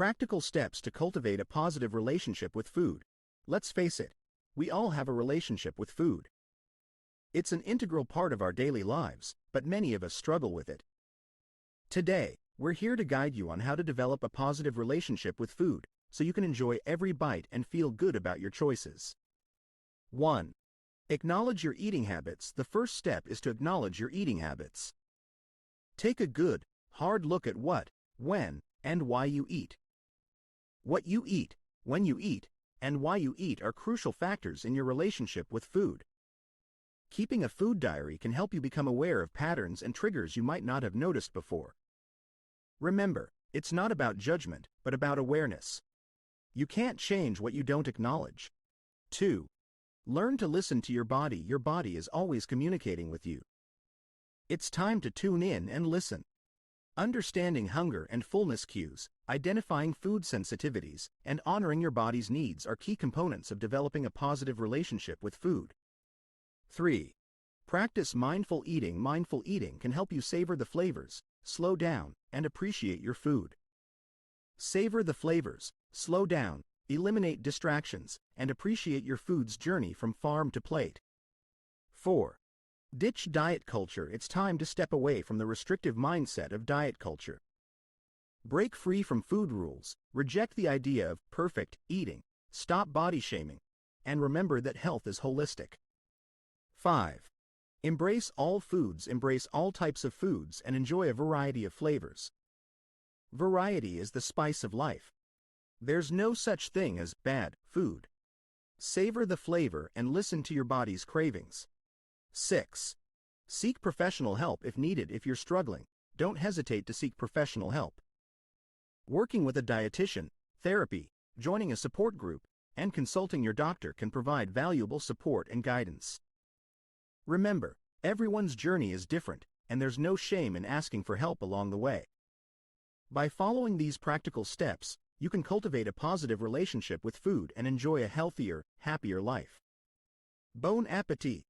Practical steps to cultivate a positive relationship with food. Let's face it, we all have a relationship with food. It's an integral part of our daily lives, but many of us struggle with it. Today, we're here to guide you on how to develop a positive relationship with food, so you can enjoy every bite and feel good about your choices. 1. Acknowledge your eating habits. The first step is to acknowledge your eating habits. Take a good, hard look at what, when, and why you eat. What you eat, when you eat, and why you eat are crucial factors in your relationship with food. Keeping a food diary can help you become aware of patterns and triggers you might not have noticed before. Remember, it's not about judgment, but about awareness. You can't change what you don't acknowledge. 2. Learn to listen to your body. Your body is always communicating with you. It's time to tune in and listen. Understanding hunger and fullness cues, identifying food sensitivities, and honoring your body's needs are key components of developing a positive relationship with food. 3. Practice mindful eating. Mindful eating can help you savor the flavors, slow down, and appreciate your food. Savor the flavors, slow down, eliminate distractions, and appreciate your food's journey from farm to plate. 4. Ditch diet culture. It's time to step away from the restrictive mindset of diet culture. Break free from food rules, reject the idea of perfect eating, stop body shaming, and remember that health is holistic. 5. Embrace all foods. Embrace all types of foods and enjoy a variety of flavors. Variety is the spice of life. There's no such thing as bad food. Savor the flavor and listen to your body's cravings. 6. Seek professional help if needed. If you're struggling, don't hesitate to seek professional help. Working with a dietitian, therapy, joining a support group, and consulting your doctor can provide valuable support and guidance. Remember, everyone's journey is different, and there's no shame in asking for help along the way. By following these practical steps, you can cultivate a positive relationship with food and enjoy a healthier, happier life. Bon appétit!